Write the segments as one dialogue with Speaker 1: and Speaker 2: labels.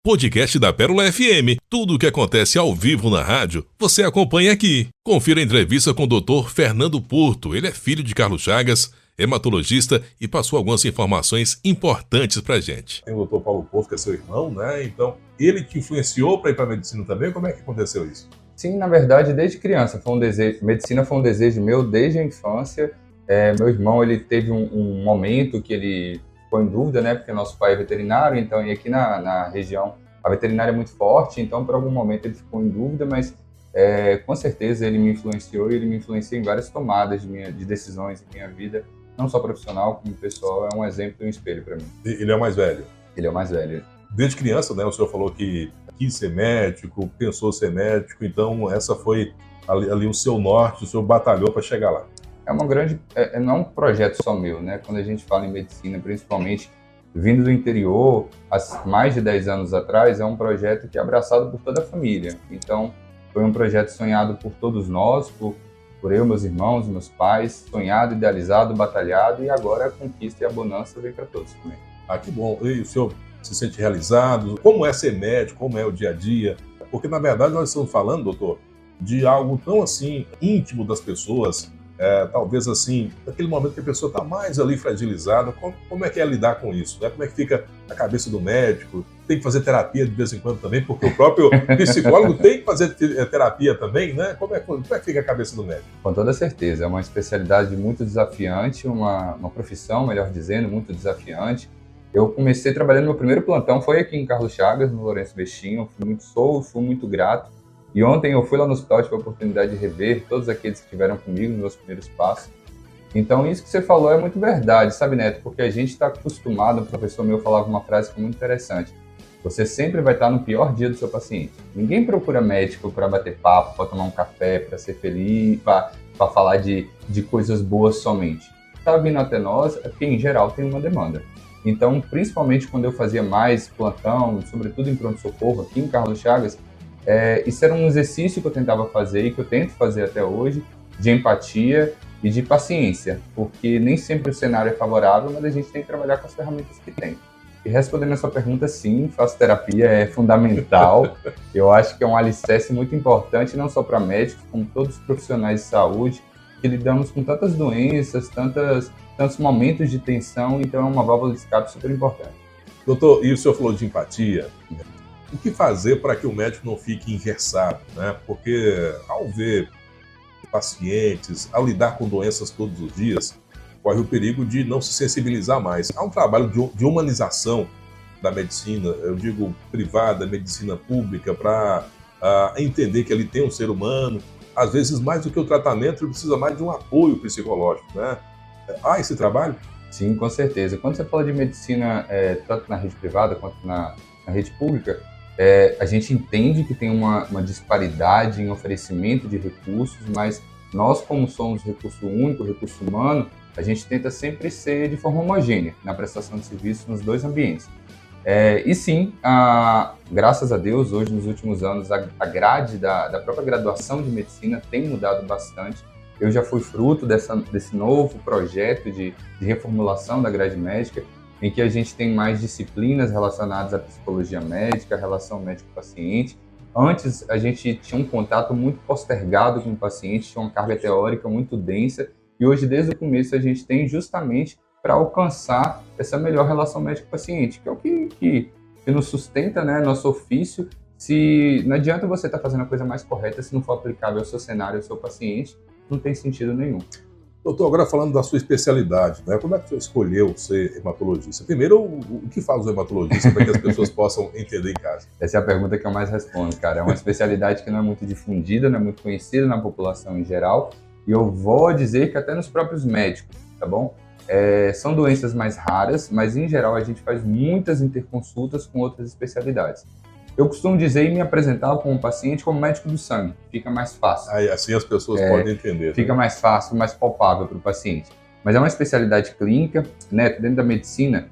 Speaker 1: Podcast da Pérola FM. Tudo o que acontece ao vivo na rádio, você acompanha aqui. Confira a entrevista com o Dr. Fernando Porto. Ele é filho de Carlos Chagas, hematologista, e passou algumas informações importantes pra gente.
Speaker 2: Tem o Dr. Paulo Porto, que é seu irmão, né? Então, ele te influenciou para ir para medicina também? Como é que aconteceu isso?
Speaker 3: Sim, na verdade, desde criança foi um desejo. Medicina foi um desejo meu desde a infância. Meu irmão, ele teve um momento que ele ficou em dúvida, né? Porque nosso pai é veterinário, então, e aqui na região a veterinária é muito forte, então por algum momento ele ficou em dúvida, mas com certeza ele me influenciou, e ele me influenciou em várias tomadas de decisões em minha vida, não só profissional, como pessoal. É um exemplo e um espelho para mim.
Speaker 2: Ele é o mais velho?
Speaker 3: Ele é o mais velho.
Speaker 2: Desde criança, né? O senhor falou que quis ser médico, pensou ser médico, então essa foi ali o seu norte, o senhor batalhou para chegar lá.
Speaker 3: É uma grande, não é um projeto só meu, né? Quando a gente fala em medicina, principalmente vindo do interior, há mais de 10 anos atrás, é um projeto que é abraçado por toda a família. Então, foi um projeto sonhado por todos nós, por eu, meus irmãos, meus pais, sonhado, idealizado, batalhado, e agora a conquista e a bonança vem para todos também.
Speaker 2: Ah, que bom. E o senhor se sente realizado? Como é ser médico? Como é o dia a dia? Porque, na verdade, nós estamos falando, doutor, de algo tão, assim, íntimo das pessoas, talvez, assim, naquele momento que a pessoa está mais ali fragilizada. Como é que é lidar com isso, né? Como é que fica a cabeça do médico? Tem que fazer terapia de vez em quando também, porque o próprio psicólogo tem que fazer terapia também, né? Como é que fica a cabeça do médico?
Speaker 3: Com toda certeza, é uma especialidade muito desafiante, uma profissão, melhor dizendo, muito desafiante. Eu comecei trabalhando, meu primeiro plantão foi aqui em Carlos Chagas, no Lourenço Bestinho. Fui muito grato. E ontem eu fui lá no hospital, tive a oportunidade de rever todos aqueles que estiveram comigo nos meus primeiros passos. Então, isso que você falou é muito verdade, sabe, Neto? Porque a gente está acostumado, um professor meu falava uma frase que é muito interessante: você sempre vai estar no pior dia do seu paciente. Ninguém procura médico para bater papo, para tomar um café, para ser feliz, para falar de coisas boas somente. Está vindo até nós é porque, em geral, tem uma demanda. Então, principalmente quando eu fazia mais plantão, sobretudo em pronto-socorro, aqui em Carlos Chagas, isso era um exercício que eu tentava fazer e que eu tento fazer até hoje, de empatia e de paciência, porque nem sempre o cenário é favorável, mas a gente tem que trabalhar com as ferramentas que tem. E respondendo a sua pergunta, sim, faço terapia, é fundamental. Eu acho que é um alicerce muito importante, não só para médicos, como todos os profissionais de saúde, que lidamos com tantas doenças, tantos momentos de tensão, então é uma válvula de escape super importante.
Speaker 2: Doutor, e o senhor falou de empatia. O que fazer para que o médico não fique engessado, né? Porque ao ver pacientes, ao lidar com doenças todos os dias, corre o perigo de não se sensibilizar mais. Há um trabalho de humanização da medicina, eu digo privada, medicina pública, para entender que ali tem um ser humano. Às vezes, mais do que o tratamento, ele precisa mais de um apoio psicológico, né? Há esse trabalho?
Speaker 3: Sim, com certeza. Quando você fala de medicina, tanto na rede privada quanto na rede pública, a gente entende que tem uma disparidade em oferecimento de recursos, mas nós, como somos recurso único, recurso humano, a gente tenta sempre ser de forma homogênea na prestação de serviços nos dois ambientes. E sim, graças a Deus, hoje, nos últimos anos, a grade da própria graduação de medicina tem mudado bastante. Eu já fui fruto desse novo projeto de reformulação da grade médica, em que a gente tem mais disciplinas relacionadas à psicologia médica, à relação médico-paciente. Antes, a gente tinha um contato muito postergado com o paciente, tinha uma carga teórica muito densa, e hoje, desde o começo, a gente tem justamente para alcançar essa melhor relação médico-paciente, que é o que nos sustenta, né, nosso ofício. Se não adianta você estar fazendo a coisa mais correta se não for aplicável ao seu cenário, ao seu paciente, não tem sentido nenhum.
Speaker 2: Doutor, agora falando da sua especialidade, né? Como é que você escolheu ser hematologista? Primeiro, o que faz o hematologista para que as pessoas possam entender em casa?
Speaker 3: Essa é a pergunta que eu mais respondo, cara. É uma especialidade que não é muito difundida, não é muito conhecida na população em geral, e eu vou dizer que até nos próprios médicos, tá bom? São doenças mais raras, mas em geral a gente faz muitas interconsultas com outras especialidades. Eu costumo dizer e me apresentar como paciente como médico do sangue. Fica mais fácil.
Speaker 2: Aí, assim as pessoas podem entender.
Speaker 3: Fica mais fácil, mais palpável para o paciente. Mas é uma especialidade clínica, né? Dentro da medicina,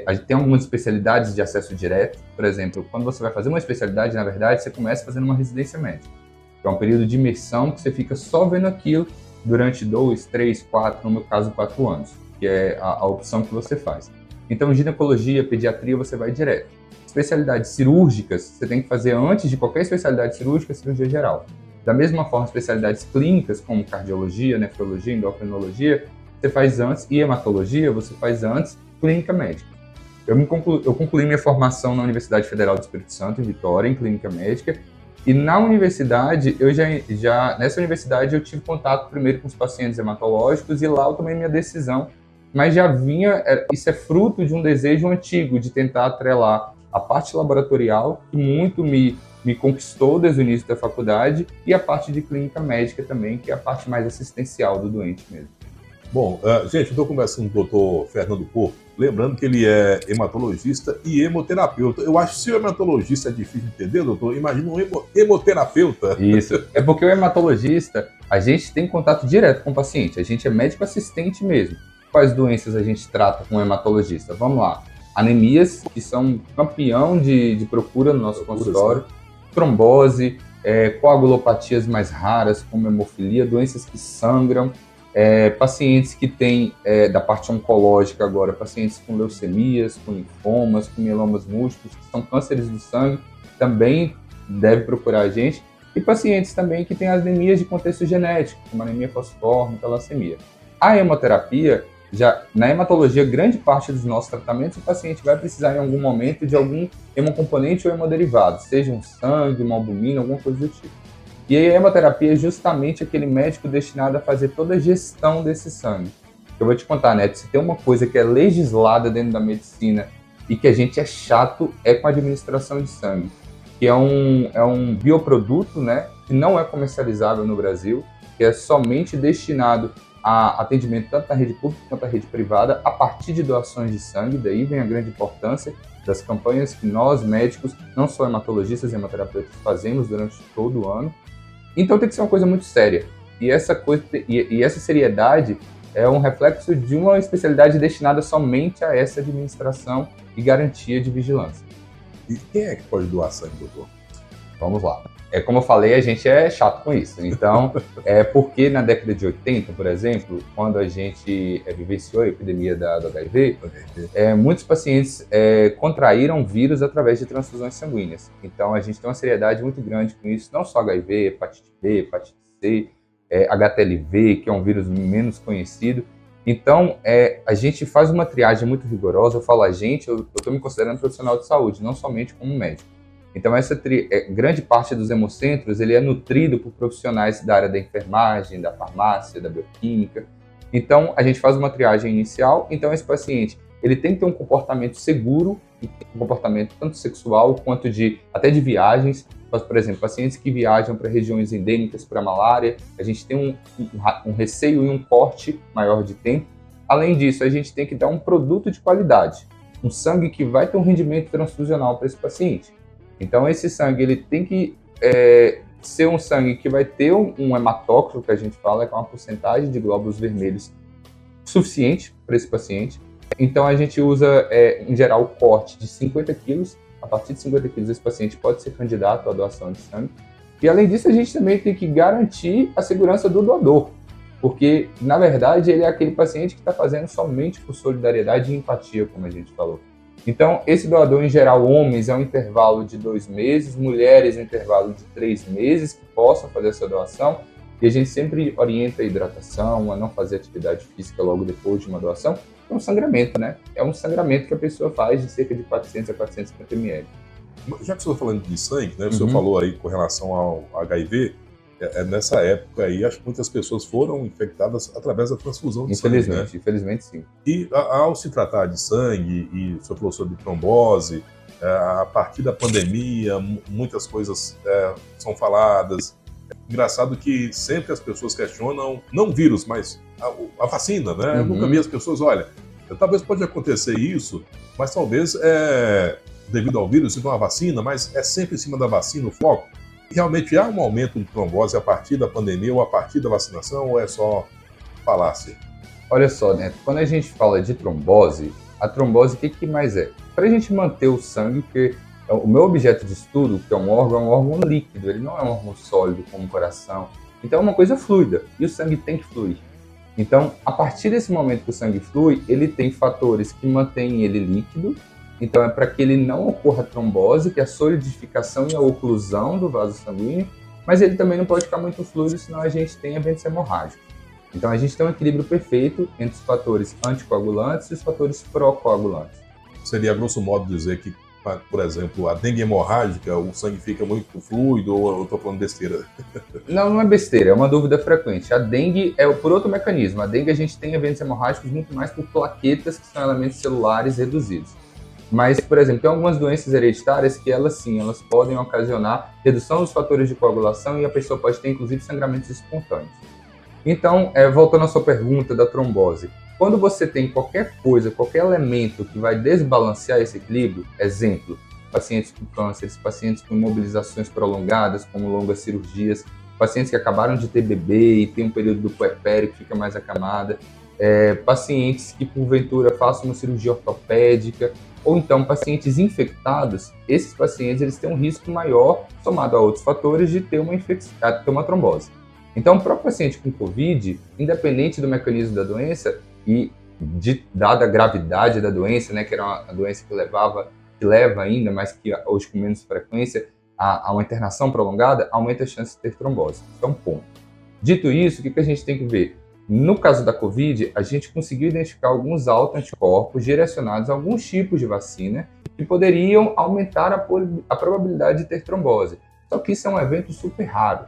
Speaker 3: a gente tem algumas especialidades de acesso direto. Por exemplo, quando você vai fazer uma especialidade, na verdade, você começa fazendo uma residência médica. Que é um período de imersão que você fica só vendo aquilo durante 2, 3, 4, no meu caso, 4 anos. Que é a opção que você faz. Então, ginecologia, pediatria, você vai direto. especialidades cirúrgicas, você tem que fazer antes de qualquer especialidade cirúrgica, cirurgia geral. Da mesma forma, especialidades clínicas, como cardiologia, nefrologia, endocrinologia, você faz antes, e hematologia, você faz antes, clínica médica. Eu concluí minha formação na Universidade Federal do Espírito Santo, em Vitória, em clínica médica, e na universidade, nessa universidade eu tive contato primeiro com os pacientes hematológicos, e lá eu tomei minha decisão, mas isso é fruto de um desejo antigo, de tentar atrelar a parte laboratorial, que muito me conquistou desde o início da faculdade, e a parte de clínica médica também, que é a parte mais assistencial do doente mesmo.
Speaker 2: Bom, gente, eu estou conversando com o doutor Fernando Porto, lembrando que ele é hematologista e hemoterapeuta. Eu acho que se o hematologista é difícil de entender, doutor, imagina um hemoterapeuta.
Speaker 3: Isso, é porque o hematologista, a gente tem contato direto com o paciente, a gente é médico assistente mesmo. Quais doenças a gente trata com o hematologista? Vamos lá, anemias, que são campeão de procura no nosso consultório, trombose, coagulopatias mais raras, como hemofilia, doenças que sangram, pacientes que têm, da parte oncológica agora, pacientes com leucemias, com linfomas, com mielomas múltiplos, que são cânceres do sangue, também deve procurar a gente, e pacientes também que têm anemias de contexto genético, como anemia falciforme, talassemia. A hemoterapia, na hematologia, grande parte dos nossos tratamentos, o paciente vai precisar em algum momento de algum hemocomponente ou hemoderivado, seja um sangue, uma albumina, alguma coisa do tipo. E a hemoterapia é justamente aquele médico destinado a fazer toda a gestão desse sangue. Eu vou te contar, né? Se tem uma coisa que é legislada dentro da medicina e que a gente é chato, é com a administração de sangue, que é um bioproduto, né? Que não é comercializável no Brasil, que é somente destinado a atendimento tanto na rede pública quanto na rede privada, a partir de doações de sangue. Daí vem a grande importância das campanhas que nós, médicos, não só hematologistas e hemoterapeutas, fazemos durante todo o ano. Então tem que ser uma coisa muito séria. E essa seriedade é um reflexo de uma especialidade destinada somente a essa administração e garantia de vigilância.
Speaker 2: E quem é que pode doar sangue, doutor?
Speaker 3: Vamos lá. Como eu falei, a gente é chato com isso. Então, porque na década de 80, por exemplo, quando a gente vivenciou a epidemia do HIV, muitos pacientes contraíram vírus através de transfusões sanguíneas. Então, a gente tem uma seriedade muito grande com isso, não só HIV, hepatite B, hepatite C, HTLV, que é um vírus menos conhecido. Então, a gente faz uma triagem muito rigorosa. Eu falo eu estou me considerando profissional de saúde, não somente como médico. Então, grande parte dos hemocentros ele é nutrido por profissionais da área da enfermagem, da farmácia, da bioquímica. Então, a gente faz uma triagem inicial. Então, esse paciente ele tem que ter um comportamento seguro, um comportamento tanto sexual quanto até de viagens. Por exemplo, pacientes que viajam para regiões endêmicas para malária, a gente tem um receio e um corte maior de tempo. Além disso, a gente tem que dar um produto de qualidade, um sangue que vai ter um rendimento transfusional para esse paciente. Então, esse sangue ele tem que ser um sangue que vai ter um hematócrito, que a gente fala, que é uma porcentagem de glóbulos vermelhos suficiente para esse paciente. Então, a gente usa, em geral, o corte de 50 quilos. A partir de 50 quilos, esse paciente pode ser candidato à doação de sangue. E, além disso, a gente também tem que garantir a segurança do doador, porque, na verdade, ele é aquele paciente que está fazendo somente por solidariedade e empatia, como a gente falou. Então, esse doador, em geral, homens, é um intervalo de 2 meses, mulheres, um intervalo de 3 meses que possam fazer essa doação. E a gente sempre orienta a hidratação, a não fazer atividade física logo depois de uma doação. É um sangramento, né? É um sangramento que a pessoa faz de cerca de 400 a 450 ml.
Speaker 2: Já que o senhor está falando de sangue, né? O senhor falou aí com relação ao HIV, nessa época aí, acho que muitas pessoas foram infectadas através da transfusão de sangue, né?
Speaker 3: Infelizmente, sim.
Speaker 2: E ao se tratar de sangue, e o senhor falou sobre trombose, a partir da pandemia, muitas coisas são faladas. Engraçado que sempre as pessoas questionam, não o vírus, mas a vacina, né? Eu nunca vi as pessoas, olha, talvez pode acontecer isso, mas talvez devido ao vírus, então a vacina, mas é sempre em cima da vacina o foco. Realmente há um aumento de trombose a partir da pandemia ou a partir da vacinação, ou é só falácia?
Speaker 3: Olha só, né? Quando a gente fala de trombose, a trombose, o que mais é? Para a gente manter o sangue, porque o meu objeto de estudo, que é um órgão líquido, ele não é um órgão sólido como o coração. Então é uma coisa fluida, e o sangue tem que fluir. Então, a partir desse momento que o sangue flui, ele tem fatores que mantêm ele líquido Então é para que ele não ocorra trombose, que é a solidificação e a oclusão do vaso sanguíneo, mas ele também não pode ficar muito fluido, senão a gente tem eventos hemorrágicos. Então a gente tem um equilíbrio perfeito entre os fatores anticoagulantes e os fatores procoagulantes.
Speaker 2: Seria, grosso modo, dizer que, por exemplo, a dengue hemorrágica, o sangue fica muito fluido, ou eu estou falando besteira?
Speaker 3: Não é besteira, é uma dúvida frequente. A dengue é por outro mecanismo. A dengue a gente tem eventos hemorrágicos muito mais por plaquetas, que são elementos celulares reduzidos. Mas, por exemplo, tem algumas doenças hereditárias que elas podem ocasionar redução dos fatores de coagulação e a pessoa pode ter, inclusive, sangramentos espontâneos. Então, voltando à sua pergunta da trombose, quando você tem qualquer coisa, qualquer elemento que vai desbalancear esse equilíbrio, exemplo, pacientes com cânceres, pacientes com imobilizações prolongadas, como longas cirurgias, pacientes que acabaram de ter bebê e tem um período do puerpério que fica mais acamada, pacientes que porventura façam uma cirurgia ortopédica, ou então pacientes infectados, esses pacientes eles têm um risco maior, somado a outros fatores, de ter uma trombose. Então, para o paciente com Covid, independente do mecanismo da doença e dada a gravidade da doença, né, que era uma doença que leva ainda, mas que hoje com menos frequência, a uma internação prolongada, aumenta a chance de ter trombose. Isso é um ponto. Dito isso, o que a gente tem que ver? No caso da Covid, a gente conseguiu identificar alguns autoanticorpos direcionados a alguns tipos de vacina que poderiam aumentar a probabilidade de ter trombose. Só que isso é um evento super raro.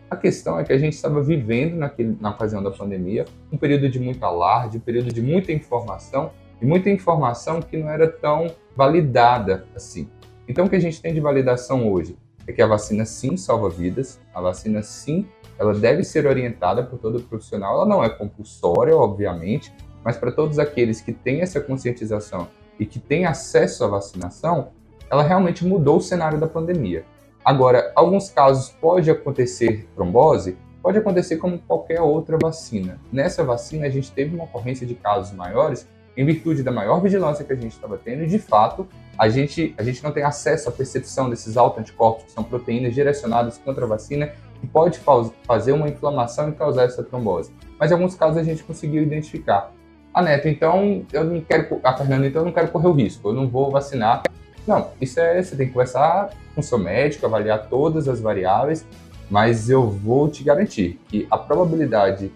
Speaker 3: A questão é que a gente estava vivendo na ocasião da pandemia um período de muito alarde, um período de muita informação, e muita informação que não era tão validada assim. Então o que a gente tem de validação hoje é que a vacina sim salva vidas, a vacina sim ela deve ser orientada por todo profissional, ela não é compulsória, obviamente, mas para todos aqueles que têm essa conscientização e que têm acesso à vacinação, ela realmente mudou o cenário da pandemia. Agora, alguns casos pode acontecer trombose, pode acontecer como qualquer outra vacina. Nessa vacina, a gente teve uma ocorrência de casos maiores em virtude da maior vigilância que a gente estava tendo e, de fato, a gente não tem acesso à percepção desses autoanticorpos, que são proteínas direcionadas contra a vacina, que pode fazer uma inflamação e causar essa trombose. Mas em alguns casos a gente conseguiu identificar. Neto, então Fernanda, então eu não quero correr o risco, eu não vou vacinar. Não, você tem que conversar com o seu médico, avaliar todas as variáveis, mas eu vou te garantir que a probabilidade,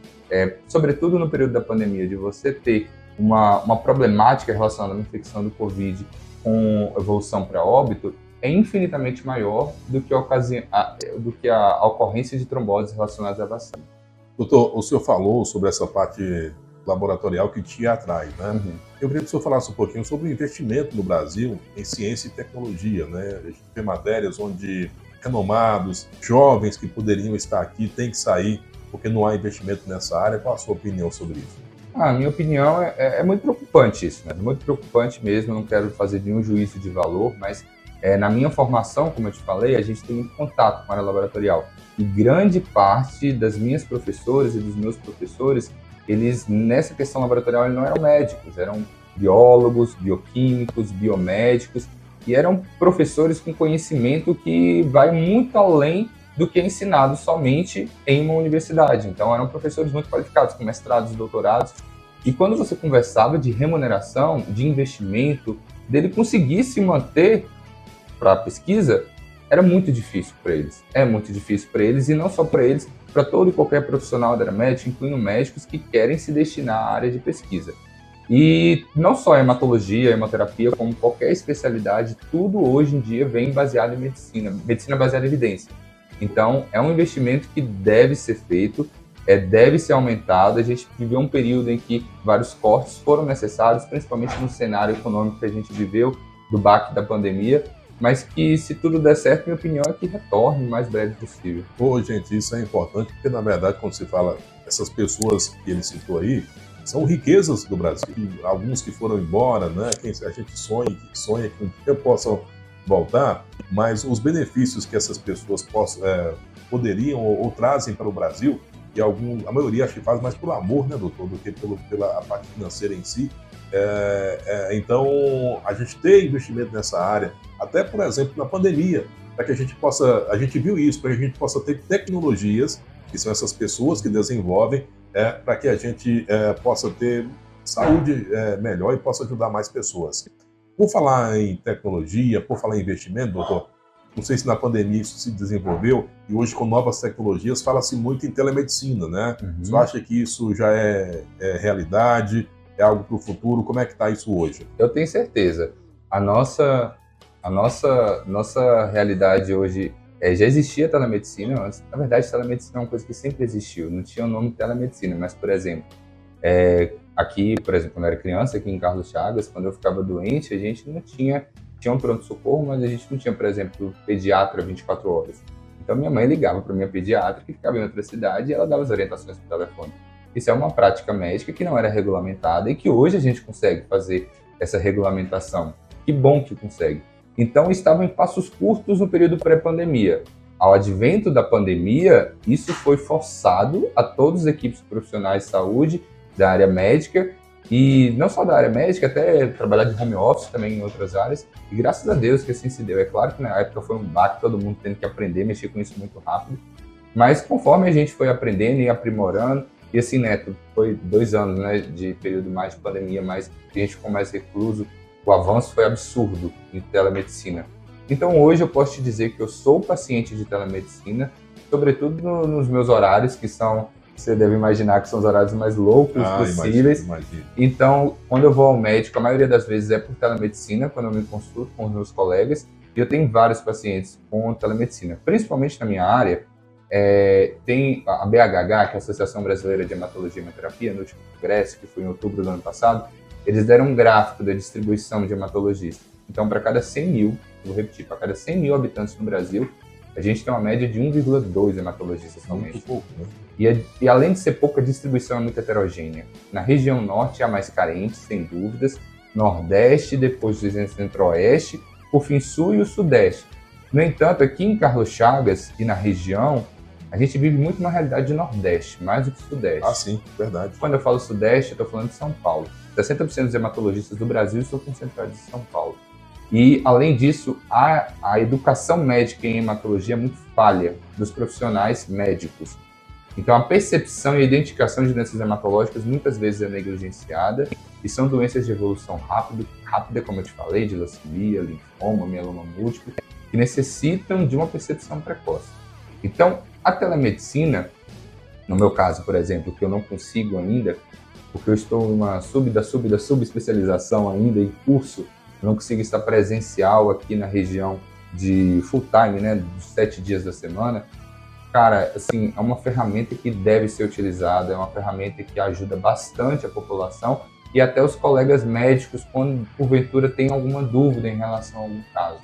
Speaker 3: sobretudo no período da pandemia, de você ter uma problemática relacionada à infecção do Covid com evolução para óbito, é infinitamente maior do que a ocorrência de tromboses relacionadas à vacina.
Speaker 2: Doutor, o senhor falou sobre essa parte laboratorial que tinha atrás, né?
Speaker 3: Uhum.
Speaker 2: Eu queria que o senhor falasse um pouquinho sobre o investimento no Brasil em ciência e tecnologia, né? A gente tem matérias onde renomados, jovens que poderiam estar aqui, têm que sair porque não há investimento nessa área. Qual a sua opinião sobre isso?
Speaker 3: A minha opinião é muito preocupante isso, né? Muito preocupante mesmo, eu não quero fazer nenhum juízo de valor, mas na minha formação, como eu te falei, a gente tem muito contato com a área laboratorial. E grande parte das minhas professoras e dos meus professores, eles, nessa questão laboratorial, eles não eram médicos, eram biólogos, bioquímicos, biomédicos, e eram professores com conhecimento que vai muito além do que é ensinado somente em uma universidade. Então, eram professores muito qualificados, com mestrados, doutorados. E quando você conversava de remuneração, de investimento, dele conseguir se manter para a pesquisa, era muito difícil para eles. É muito difícil para eles, e não só para eles, para todo e qualquer profissional da área médica, incluindo médicos que querem se destinar à área de pesquisa. E não só a hematologia, a hemoterapia, como qualquer especialidade, tudo hoje em dia vem baseado em medicina baseada em evidência. Então, é um investimento que deve ser feito, deve ser aumentado. A gente viveu um período em que vários cortes foram necessários, principalmente no cenário econômico que a gente viveu, do baque da pandemia, mas que, se tudo der certo, minha opinião é que retorne o mais breve possível.
Speaker 2: Gente, isso é importante, porque, na verdade, quando se fala essas pessoas que ele citou aí, são riquezas do Brasil. Alguns que foram embora, né? A gente sonha que um dia possam voltar, mas os benefícios que essas pessoas poderiam ou trazem para o Brasil, e a maioria acho que faz mais por amor, né, doutor, do que pela parte financeira em si. Então, a gente ter investimento nessa área, até, por exemplo, na pandemia, para que a gente viu isso, para que a gente possa ter tecnologias, que são essas pessoas que desenvolvem, para que a gente possa ter saúde melhor e possa ajudar mais pessoas. Por falar em tecnologia, por falar em investimento, doutor, não sei se na pandemia isso se desenvolveu, e hoje com novas tecnologias fala-se muito em telemedicina, né? Você acha que isso já é realidade, é algo para o futuro? Como é que está isso hoje?
Speaker 3: Eu tenho certeza. A nossa realidade hoje já existia telemedicina antes. Na verdade, telemedicina é uma coisa que sempre existiu. Não tinha o nome telemedicina, mas, por exemplo, aqui, por exemplo, quando eu era criança, aqui em Carlos Chagas, quando eu ficava doente, a gente não tinha um pronto-socorro, mas a gente não tinha, por exemplo, pediatra 24 horas. Então, minha mãe ligava para minha pediatra, que ficava em outra cidade, e ela dava as orientações por telefone. Isso é uma prática médica que não era regulamentada e que hoje a gente consegue fazer essa regulamentação. Que bom que consegue. Então, estavam em passos curtos no período pré-pandemia. Ao advento da pandemia, isso foi forçado a todas as equipes profissionais de saúde da área médica, e não só da área médica, até trabalhar de home office também em outras áreas, e graças a Deus que assim se deu. É claro que na época foi um baque, todo mundo tendo que aprender, mexer com isso muito rápido, mas conforme a gente foi aprendendo e aprimorando, e assim, Neto, foi 2 anos, né, de período mais de pandemia, mais a gente ficou mais recluso, o avanço foi absurdo em telemedicina. Então hoje eu posso te dizer que eu sou paciente de telemedicina, sobretudo nos meus horários, que são, você deve imaginar que são os horários mais loucos possíveis.
Speaker 2: Imagino.
Speaker 3: Então, quando eu vou ao médico, a maioria das vezes é por telemedicina, quando eu me consulto com os meus colegas, e eu tenho vários pacientes com telemedicina. Principalmente na minha área, tem a BHH, que é a Associação Brasileira de Hematologia e Hemoterapia, no último congresso, que foi em outubro do ano passado, eles deram um gráfico da distribuição de hematologistas. Então, para cada 100 mil, vou repetir, para cada 100 mil habitantes no Brasil, a gente tem uma média de 1,2 hematologistas somente.
Speaker 2: Muito pouco, né?
Speaker 3: E além de ser pouca, a distribuição é muito heterogênea. Na região norte é a mais carente, sem dúvidas. Nordeste, depois do centro-oeste, por fim sul e o sudeste. No entanto, aqui em Carlos Chagas e na região, a gente vive muito uma realidade de nordeste, mais do que sudeste.
Speaker 2: Ah, sim, verdade.
Speaker 3: Quando eu falo sudeste, eu estou falando de São Paulo. 60% dos hematologistas do Brasil estão concentrados em São Paulo. E, além disso, a educação médica em hematologia é muito falha dos profissionais médicos. Então, a percepção e a identificação de doenças hematológicas muitas vezes é negligenciada e são doenças de evolução rápida, como eu te falei, de leucemia, linfoma, mieloma múltiplo, que necessitam de uma percepção precoce. Então, a telemedicina, no meu caso, por exemplo, que eu não consigo ainda, porque eu estou em uma subespecialização ainda em curso, não consigo estar presencial aqui na região de full time, né, dos 7 dias da semana. Cara, assim, é uma ferramenta que deve ser utilizada, é uma ferramenta que ajuda bastante a população e até os colegas médicos quando, porventura, tem alguma dúvida em relação a algum caso.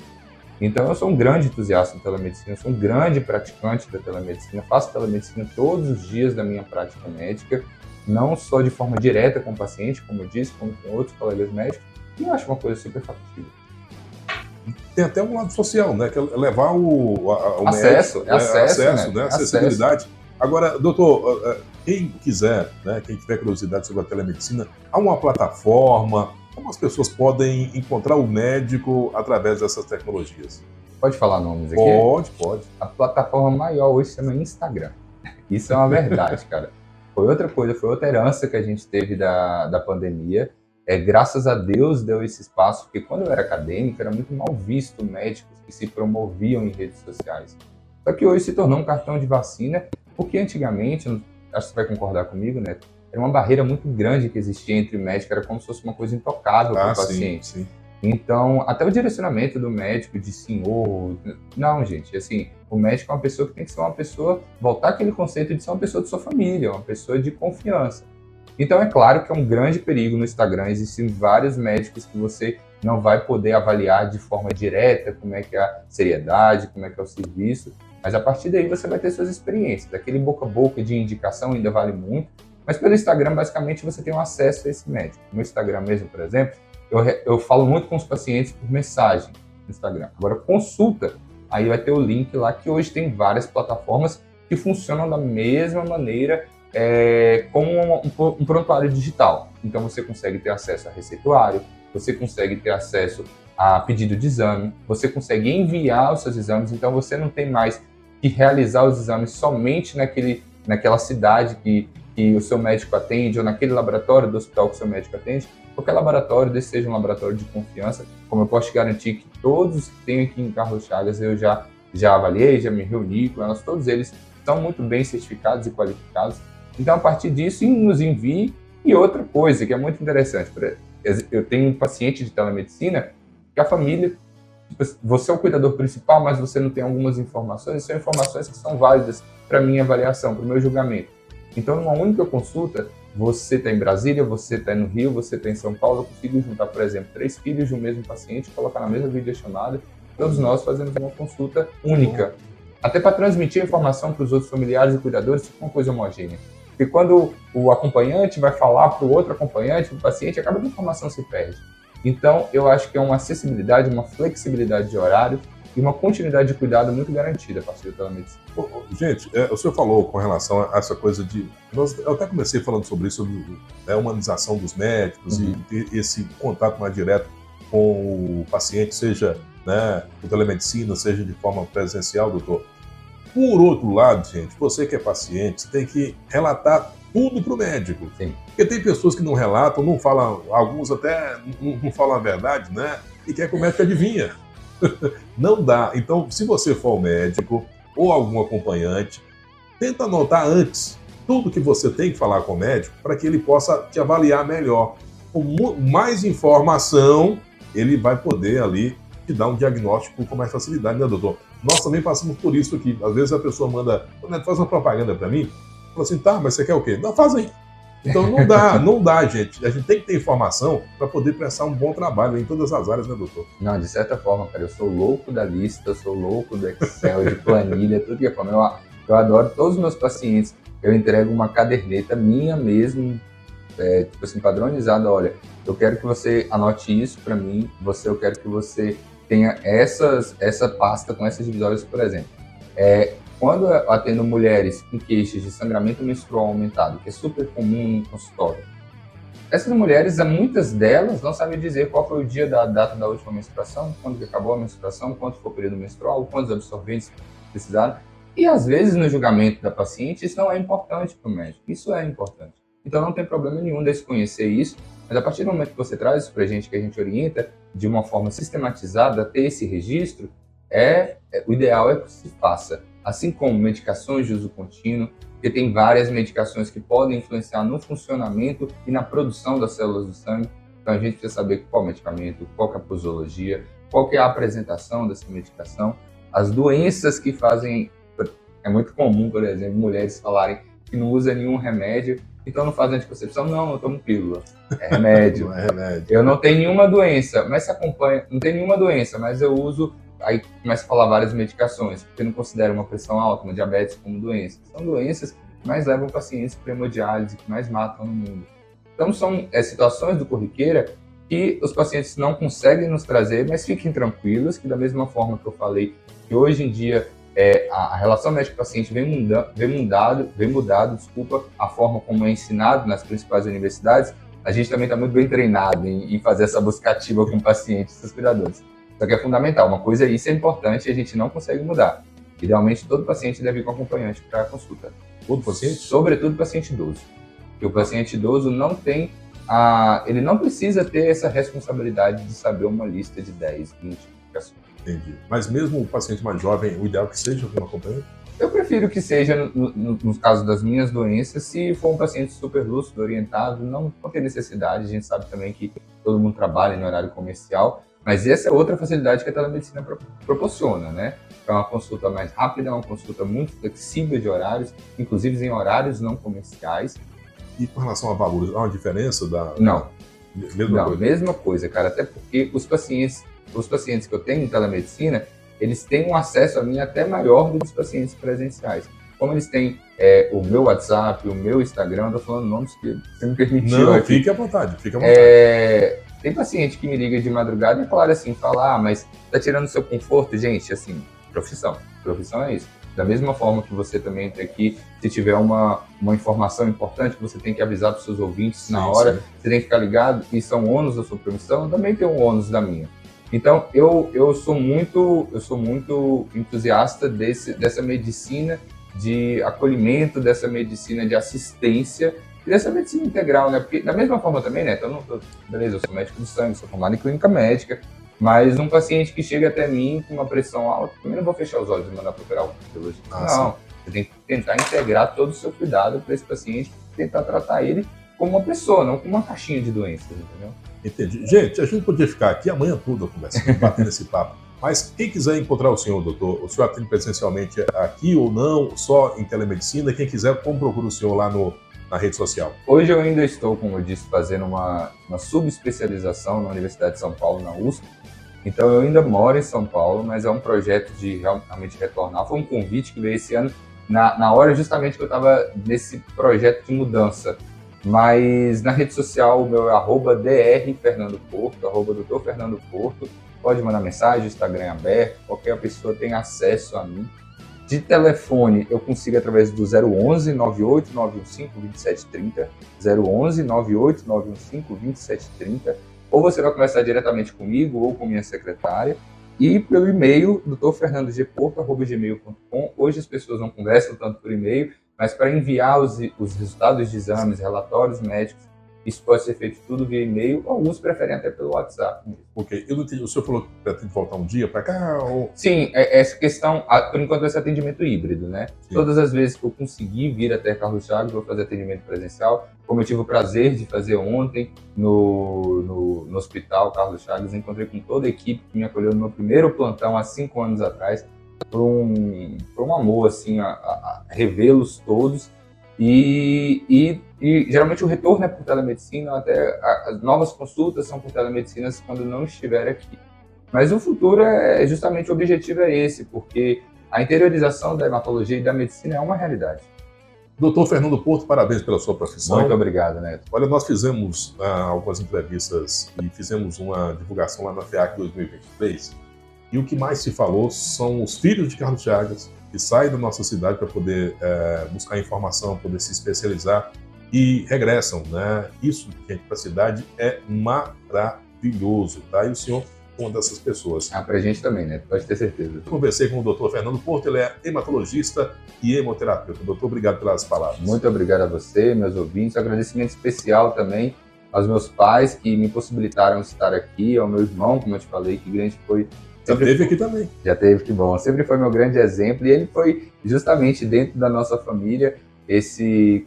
Speaker 3: Então, eu sou um grande entusiasta de telemedicina, eu sou um grande praticante da telemedicina, faço telemedicina todos os dias da minha prática médica, não só de forma direta com o paciente, como eu disse, como com outros colegas médicos, e eu acho uma coisa super factível.
Speaker 2: Tem até um lado social, né? Que é levar o
Speaker 3: acesso,
Speaker 2: médico, acesso, né? Acessibilidade. Agora, doutor, quem quiser, né? Quem tiver curiosidade sobre a telemedicina, há uma plataforma, como as pessoas podem encontrar o médico através dessas tecnologias?
Speaker 3: Pode falar nomes aqui?
Speaker 2: Pode.
Speaker 3: A plataforma maior hoje se chama Instagram. Isso é uma verdade, cara. Foi outra herança que a gente teve da pandemia. Graças a Deus deu esse espaço, porque quando eu era acadêmico era muito mal visto médicos que se promoviam em redes sociais. Só que hoje se tornou um cartão de vacina, porque antigamente, acho que você vai concordar comigo, né? Era uma barreira muito grande que existia entre o médico, era como se fosse uma coisa intocável para o paciente.
Speaker 2: Sim.
Speaker 3: Então, até o direcionamento do médico de senhor... Não, gente, assim, o médico é uma pessoa que tem que ser uma pessoa, voltar aquele conceito de ser uma pessoa de sua família, uma pessoa de confiança. Então, é claro que é um grande perigo no Instagram, existem vários médicos que você não vai poder avaliar de forma direta como é que é a seriedade, como é que é o serviço, mas a partir daí você vai ter suas experiências. Aquele boca a boca de indicação ainda vale muito, mas pelo Instagram, basicamente, você tem um acesso a esse médico. No Instagram mesmo, por exemplo, eu falo muito com os pacientes por mensagem no Instagram. Agora, consulta, aí vai ter o link lá, que hoje tem várias plataformas que funcionam da mesma maneira, como um prontuário digital. Então, você consegue ter acesso a receituário, você consegue ter acesso a pedido de exame, você consegue enviar os seus exames, então você não tem mais que realizar os exames somente naquela cidade que que o seu médico atende, ou naquele laboratório do hospital que o seu médico atende, qualquer laboratório, desde que seja um laboratório de confiança, como eu posso te garantir que todos que tenho aqui em Carlos Chagas eu já avaliei, já me reuni com elas, todos eles são muito bem certificados e qualificados. Então, a partir disso, nos envie. E outra coisa que é muito interessante, eu tenho um paciente de telemedicina que a família, você é o cuidador principal, mas você não tem algumas informações, e são informações que são válidas para a minha avaliação, para o meu julgamento. Então, numa única consulta, você está em Brasília, você está no Rio, você está em São Paulo, eu consigo juntar, por exemplo, 3 filhos de um mesmo paciente, colocar na mesma videochamada, todos nós fazemos uma consulta única, até para transmitir a informação para os outros familiares e cuidadores, fica uma coisa homogênea. Porque quando o acompanhante vai falar para o outro acompanhante, para o paciente, acaba que a informação se perde. Então, eu acho que é uma acessibilidade, uma flexibilidade de horário e uma continuidade de cuidado muito garantida a partir da telemedicina.
Speaker 2: Gente, o senhor falou com relação a essa coisa de... Eu até comecei falando sobre isso, sobre a humanização dos médicos e esse contato mais direto com o paciente, seja por telemedicina, seja de forma presencial, doutor. Por outro lado, gente, você que é paciente, você tem que relatar tudo para o médico.
Speaker 3: Sim.
Speaker 2: Porque tem pessoas que não relatam, não falam, alguns até não falam a verdade, e quer que o médico adivinha. Não dá. Então, se você for o médico ou algum acompanhante, tenta anotar antes tudo que você tem que falar com o médico para que ele possa te avaliar melhor. Com mais informação, ele vai poder ali te dar um diagnóstico com mais facilidade, né, doutor? Nós também passamos por isso aqui. Às vezes a pessoa manda, faz uma propaganda para mim, fala assim, tá, mas você quer o quê? Não, faz aí. Então não dá, gente. A gente tem que ter informação para poder prestar um bom trabalho em todas as áreas, né, doutor?
Speaker 3: Não, de certa forma, cara, eu sou louco da lista, eu sou louco do Excel, de planilha, tudo que é forma. Eu adoro todos os meus pacientes. Eu entrego uma caderneta minha mesmo, tipo assim, padronizada. Olha, eu quero que você anote isso para mim, eu quero que você tenha essa pasta com essas divisórias, por exemplo. Quando eu atendo mulheres com queixas de sangramento menstrual aumentado, que é super comum no consultório, essas mulheres, muitas delas não sabem dizer qual foi o dia da data da última menstruação, quando que acabou a menstruação, quanto foi o período menstrual, quantos absorventes precisaram. E às vezes no julgamento da paciente isso não é importante para o médico, isso é importante. Então não tem problema nenhum desconhecer isso, mas a partir do momento que você traz isso para a gente, que a gente orienta de uma forma sistematizada, ter esse registro, o ideal é que se faça. Assim como medicações de uso contínuo, porque tem várias medicações que podem influenciar no funcionamento e na produção das células do sangue. Então a gente precisa saber qual medicamento, qual que é a posologia, qual que é a apresentação dessa medicação, as doenças que fazem... É muito comum, por exemplo, mulheres falarem que não usa nenhum remédio, então não faz anticoncepção. Não, eu tomo pílula. É remédio.
Speaker 2: Não é remédio.
Speaker 3: Eu não tenho nenhuma doença, mas se acompanha... Não tenho nenhuma doença, mas eu uso... Aí começa a falar várias medicações, porque não considera uma pressão alta, uma diabetes como doença. São doenças que mais levam pacientes para hemodiálise, que mais matam no mundo. Então são situações do corriqueira que os pacientes não conseguem nos trazer, mas fiquem tranquilos, que da mesma forma que eu falei, que hoje em dia a relação médico-paciente vem mudado, a forma como é ensinado nas principais universidades, a gente também está muito bem treinado em fazer essa busca ativa com pacientes e seus cuidadores. Só que é fundamental, uma coisa, isso é importante e a gente não consegue mudar. Idealmente, todo paciente deve ir com acompanhante para a consulta.
Speaker 2: Todo paciente?
Speaker 3: Sobretudo paciente idoso. Porque o paciente idoso não tem ele não precisa ter essa responsabilidade de saber uma lista de 10, 20 indicações.
Speaker 2: Entendi. Mas mesmo o paciente mais jovem, o ideal é que seja com acompanhante?
Speaker 3: Eu prefiro que seja, no caso das minhas doenças, se for um paciente super lúcido, orientado, não tem necessidade. A gente sabe também que todo mundo trabalha no horário comercial, mas essa é outra facilidade que a telemedicina proporciona, né? É uma consulta mais rápida, é uma consulta muito flexível de horários, inclusive em horários não comerciais.
Speaker 2: E com relação a valores, há uma diferença
Speaker 3: Não.
Speaker 2: Mesma
Speaker 3: coisa, cara. Até porque os pacientes que eu tenho em telemedicina, eles têm um acesso a mim até maior do que os pacientes presenciais. Como eles têm o meu WhatsApp, o meu Instagram, eu tô falando nomes que você me permitiu.
Speaker 2: Não,
Speaker 3: aqui.
Speaker 2: fique à vontade, fique à vontade.
Speaker 3: Tem paciente que me liga de madrugada e fala assim, mas tá tirando o seu conforto? Gente, assim, profissão é isso. Da mesma forma que você também entra aqui, se tiver uma informação importante, você tem que avisar para os seus ouvintes na hora, você tem que ficar ligado, e são ônus da sua profissão, eu também tenho um ônus da minha. Então, eu sou muito entusiasta dessa medicina de acolhimento dessa medicina de assistência e dessa medicina integral, né? Porque da mesma forma também, né? Então, beleza, eu sou médico do sangue, sou formado em clínica médica, mas um paciente que chega até mim com uma pressão alta, também não vou fechar os olhos e mandar procurar o cardiologista. Não, você tem que tentar integrar todo o seu cuidado para esse paciente, tentar tratar ele como uma pessoa, não como uma caixinha de doenças, entendeu?
Speaker 2: Entendi. Gente, a gente podia ficar aqui amanhã toda conversando, batendo esse papo. Mas quem quiser encontrar o senhor, doutor, o senhor atende presencialmente aqui ou não, só em telemedicina? Quem quiser, como procura o senhor lá na rede social?
Speaker 3: Hoje eu ainda estou, como eu disse, fazendo uma subespecialização na Universidade de São Paulo, na USP. Então eu ainda moro em São Paulo, mas é um projeto de realmente retornar. Foi um convite que veio esse ano, na hora justamente que eu estava nesse projeto de mudança. Mas na rede social, o meu é @drfernandoporto, @Dr. Fernando Porto. Pode mandar mensagem, o Instagram é aberto, qualquer pessoa tem acesso a mim. De telefone, eu consigo através do 011 98 915 2730, 011 98 915 2730, ou você vai conversar diretamente comigo ou com minha secretária, e pelo e-mail, drfernandogporto@gmail.com. Hoje as pessoas não conversam tanto por e-mail, mas para enviar os resultados de exames, relatórios médicos, isso pode ser feito tudo via e-mail, alguns preferem até pelo WhatsApp.
Speaker 2: Ok, eu não entendi. O senhor falou que pretende voltar um dia para cá? Ou...
Speaker 3: Sim, essa questão, por enquanto, esse atendimento híbrido, né?
Speaker 2: Sim.
Speaker 3: Todas as vezes que eu conseguir vir até Carlos Chagas, eu vou fazer atendimento presencial, como eu tive o prazer de fazer ontem no Hospital Carlos Chagas. Encontrei com toda a equipe que me acolheu no meu primeiro plantão há 5 anos atrás. Foi um amor, assim, a revê-los todos. E geralmente o retorno é por telemedicina, até as novas consultas são por telemedicina quando não estiver aqui. Mas o futuro justamente o objetivo é esse, porque a interiorização da hematologia e da medicina é uma realidade.
Speaker 2: Doutor Fernando Porto, parabéns pela sua profissão.
Speaker 3: Muito obrigado, Neto.
Speaker 2: Olha, nós fizemos algumas entrevistas e fizemos uma divulgação lá na FEAC 2023, e o que mais se falou são os filhos de Carlos Chagas, que saem da nossa cidade para poder buscar informação, poder se especializar e regressam, né? Isso, gente, para a cidade é maravilhoso, tá? E o senhor é uma dessas pessoas.
Speaker 3: Pra gente também, né? Pode ter certeza.
Speaker 2: Eu conversei com o doutor Fernando Porto, ele é hematologista e hemoterapeuta. Doutor, obrigado pelas palavras.
Speaker 3: Muito obrigado a você, meus ouvintes. Agradecimento especial também aos meus pais que me possibilitaram estar aqui, ao meu irmão, como eu te falei, que grande foi.
Speaker 2: Já teve aqui também.
Speaker 3: Já teve, que bom. Sempre foi meu grande exemplo e ele foi justamente dentro da nossa família esse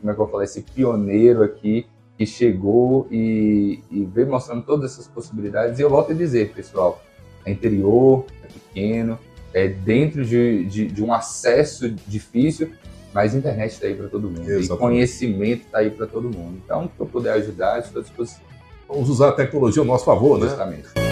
Speaker 3: pioneiro aqui que chegou e veio mostrando todas essas possibilidades. E eu volto a dizer, pessoal, é interior, é pequeno, é dentro de um acesso difícil, mas a internet está aí para todo mundo. Exatamente. E conhecimento está aí para todo mundo. Então, se eu puder ajudar, estou à disposição.
Speaker 2: Vamos usar a tecnologia ao nosso favor, né?
Speaker 3: Justamente.